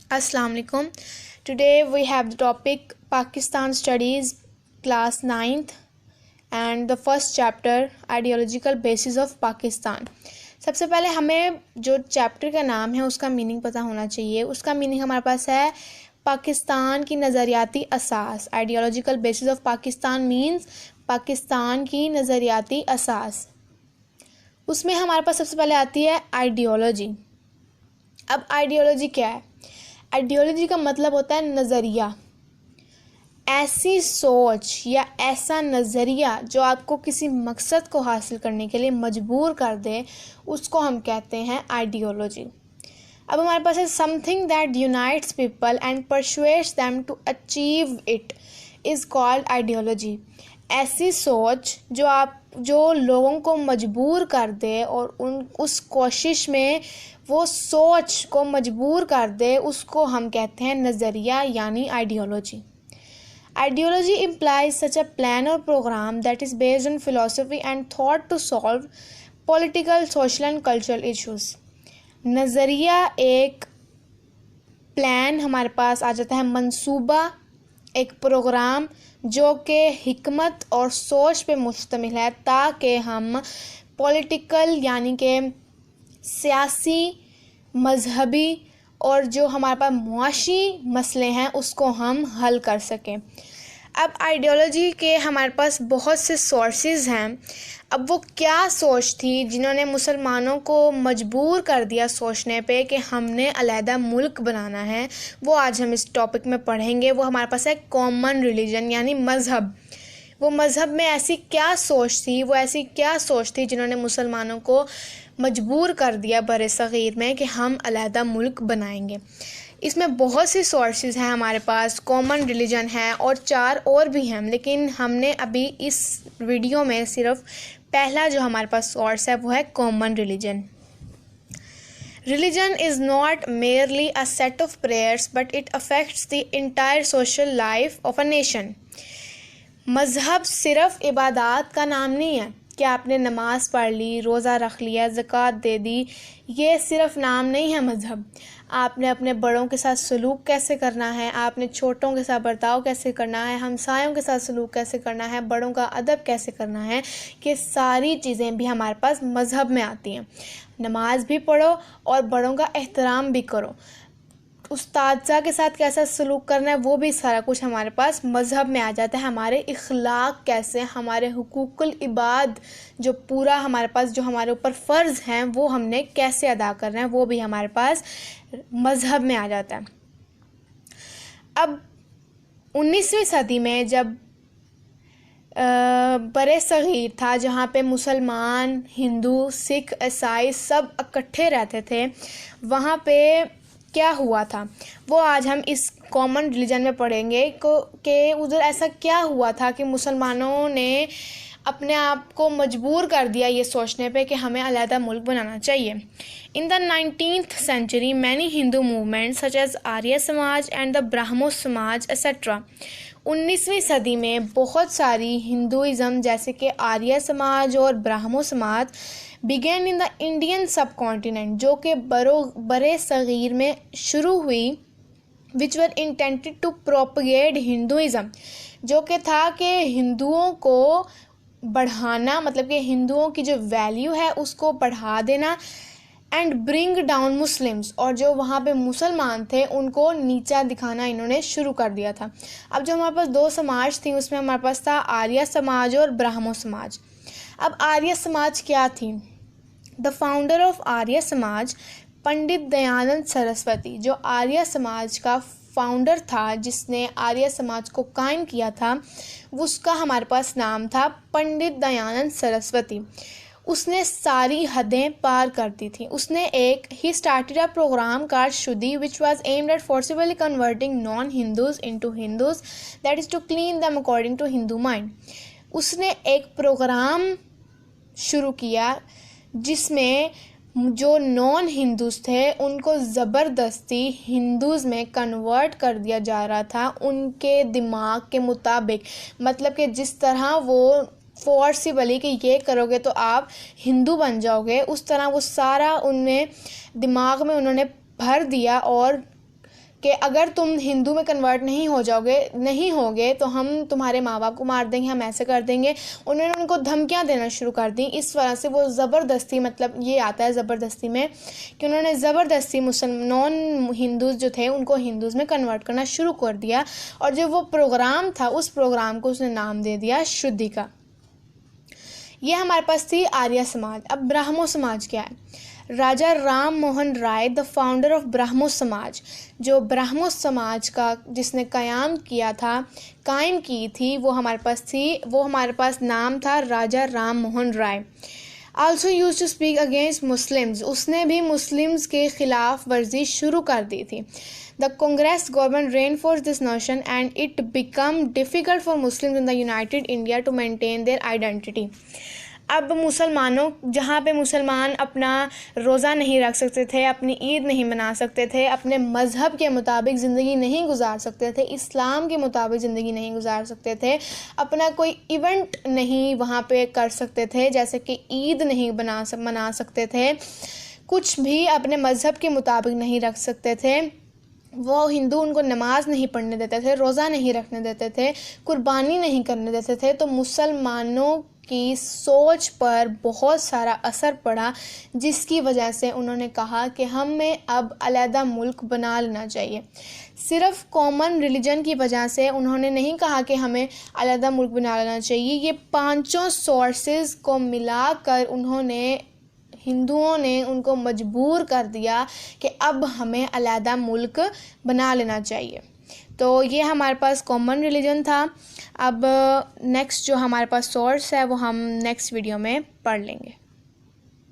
Assalamu alaikum. Today we have the topic Pakistan Studies class 9th and the first chapter Ideological Basis of Pakistan. सबसे पहले हमें जो chapter का नाम है उसका मीनिंग पता होना चाहिए. उसका मीनिंग हमारे पास है पाकिस्तान की नज़रियाती असास. Ideological basis of Pakistan means Pakistan की नज़रियाती असास. उसमें हमारे पास सबसे पहले आती है आइडियोलॉजी. अब आइडियोलॉजी क्या है? आइडियोलॉजी का मतलब होता है नज़रिया, ऐसी सोच या ऐसा नज़रिया जो आपको किसी मकसद को हासिल करने के लिए मजबूर कर दे, उसको हम कहते हैं आइडियोलॉजी. अब हमारे पास है something that unites people and persuades them to achieve it is called ideology. ऐसी सोच जो लोगों को मजबूर कर दे और उस कोशिश में वो सोच को मजबूर कर दे, उसको हम कहते हैं नज़रिया यानी ideology. Ideology implies such a plan or program that is based on philosophy and thought to solve political, social and cultural issues. नज़रिया एक प्लान हमारे पास आ जाता है, मंसूबा, एक प्रोग्राम जो कि हिकमत और सोच पे मुश्तमिल है ताकि हम पॉलिटिकल यानी कि सियासी, मजहबी और जो हमारे पास मुआशी मसले हैं उसको हम हल कर सकें. अब आइडियोलॉजी के हमारे पास बहुत से सोर्सेज हैं. अब वो क्या सोच थी जिन्होंने मुसलमानों को मजबूर कर दिया सोचने पे कि हमने अलहदा मुल्क बनाना है, वो आज हम इस टॉपिक में पढ़ेंगे. वो हमारे पास है कॉमन रिलीजन यानी मज़हब. वो मज़हब में ऐसी क्या सोच थी जिन्होंने मुसलमानों को मजबूर कर दिया बरे सग़ीर में कि हम अलहदा मुल्क बनाएंगे. इसमें बहुत सी सोर्सेज हैं हमारे पास. कॉमन रिलीजन है और 4 और भी हैं, लेकिन हमने अभी इस वीडियो में सिर्फ पहला जो हमारे पास सोर्स है वो है common religion. Religion is not merely a set of prayers but it affects the entire social life of a nation. मज़हब सिर्फ़ इबादत का नाम नहीं है कि आपने नमाज़ पढ़ ली, रोज़ा रख लिया, ज़कात दे दी. ये सिर्फ़ नाम नहीं है मज़हब. आपने अपने बड़ों के साथ सलूक कैसे करना है, आपने छोटों के साथ बर्ताव कैसे करना है, हमसायों के साथ सलूक कैसे करना है, बड़ों का अदब कैसे करना है, कि सारी चीज़ें भी हमारे पास मज़हब में आती हैं. नमाज भी पढ़ो और बड़ों का एहतराम भी करो. उस्ताद के साथ कैसा सलूक करना है वो भी सारा कुछ हमारे पास मज़हब में आ जाता है. हमारे इखलाक कैसे, हमारे हुकूकुल इबाद जो पूरा हमारे पास जो हमारे ऊपर फ़र्ज़ हैं वो हमने कैसे अदा करना है वो भी हमारे पास मज़हब में आ जाता है. अब 19वीं सदी में जब बरे सग़ीर था जहाँ पे मुसलमान, हिंदू, सिख, ईसाई सब इकट्ठे रहते थे, वहाँ पे क्या हुआ था वो आज हम इस कॉमन रिलीजन में पढ़ेंगे कि उधर ऐसा क्या हुआ था कि मुसलमानों ने अपने आप को मजबूर कर दिया ये सोचने पे कि हमें अलहदा मुल्क बनाना चाहिए. In the 19th century many Hindu movements such as Arya Samaj and the Brahmo समाज एक्सेट्रा. 19वीं सदी में बहुत सारी हिंदुइज़म जैसे कि आर्य समाज और ब्राह्मो समाज बिगेन इन द इंडियन सब कॉन्टिनेंट जो कि बरे सग़ीर में शुरू हुई, विच वर इंटेंटेड टू प्रोपगेट हिंदुइज़म, जो कि था कि हिंदुओं को बढ़ाना, मतलब कि हिंदुओं की जो वैल्यू है उसको बढ़ा देना, एंड ब्रिंग डाउन मुस्लिम्स, और जो वहाँ पे मुसलमान थे उनको नीचा दिखाना इन्होंने शुरू कर दिया था. अब जो हमारे पास 2 समाज थी उसमें हमारे पास था आर्य समाज और ब्राह्मो समाज. अब आर्य समाज क्या थी? The founder of Arya Samaj पंडित दयानंद सरस्वती, जो आर्य समाज का फाउंडर था, जिसने आर्य समाज को कायम किया था, उसका हमारे पास नाम था पंडित दयानंद सरस्वती. उसने सारी हदें पार कर दी थी. उसने ही started a program called Shuddhi which was aimed at forcibly converting non Hindus into Hindus, that is to clean them according to Hindu mind. उसने एक प्रोग्राम शुरू किया जिसमें जो नॉन हिंदूज़ थे उनको ज़बरदस्ती हिंदूज़ में कन्वर्ट कर दिया जा रहा था उनके दिमाग के मुताबिक. मतलब कि जिस तरह वो फोर्सिबली कि ये करोगे तो आप हिंदू बन जाओगे, उस तरह वो सारा उनमें दिमाग में उन्होंने भर दिया और कि अगर तुम हिंदू में कन्वर्ट नहीं होगे तो हम तुम्हारे माँ बाप को मार देंगे, हम ऐसे कर देंगे। उन्होंने उनको धमकियाँ देना शुरू कर दी। इस वजह से वो ज़बरदस्ती, मतलब ये आता है ज़बरदस्ती में कि उन्होंने ज़बरदस्ती नॉन हिंदूज़ जो थे उनको हिंदूज़ में कन्वर्ट करना शुरू कर दिया। और जो वो प्रोग्राम था उस प्रोग्राम को उसने नाम दे दिया शुद्धिका। ये हमारे पास थी आर्य समाज। अब ब्राह्मो समाज क्या है? राजा राम मोहन राय, द फाउंडर ऑफ ब्राह्मो समाज, जो ब्राह्मो समाज का जिसने कायम की थी वो हमारे पास नाम था Raja Ram Mohan Roy. Also use to speak against Muslims, उसने भी मुस्लिम्स के खिलाफ वर्जी शुरू कर दी थी। The Congress government reinforced this notion and it became difficult for Muslims in the United India to maintain their identity. अब जहाँ पे मुसलमान अपना रोज़ा नहीं रख सकते थे, अपनी ईद नहीं मना सकते थे, अपने मज़हब के मुताबिक ज़िंदगी नहीं गुजार सकते थे, इस्लाम के मुताबिक ज़िंदगी नहीं गुजार सकते थे, अपना कोई इवेंट नहीं वहाँ पे कर सकते थे, जैसे कि ईद नहीं मना सकते थे, कुछ भी अपने मज़हब के मुताबिक नहीं रख सकते थे, वो हिंदू उनको नमाज नहीं पढ़ने देते थे, रोज़ा नहीं रखने देते थे, कुर्बानी नहीं करने देते थे, तो मुसलमानों की सोच पर बहुत सारा असर पड़ा, जिसकी वजह से उन्होंने कहा कि हमें अब अलहदा मुल्क बना लेना चाहिए। सिर्फ कॉमन रिलीजन की वजह से उन्होंने नहीं कहा कि हमें अलहदा मुल्क बना लेना चाहिए। ये पांचों सोर्सेज को मिलाकर हिंदुओं ने उनको मजबूर कर दिया कि अब हमें अलहदा मुल्क बना लेना चाहिए। तो ये हमारे पास कॉमन रिलीजन था। अब नेक्स्ट जो हमारे पास सोर्स है वो हम नेक्स्ट वीडियो में पढ़ लेंगे।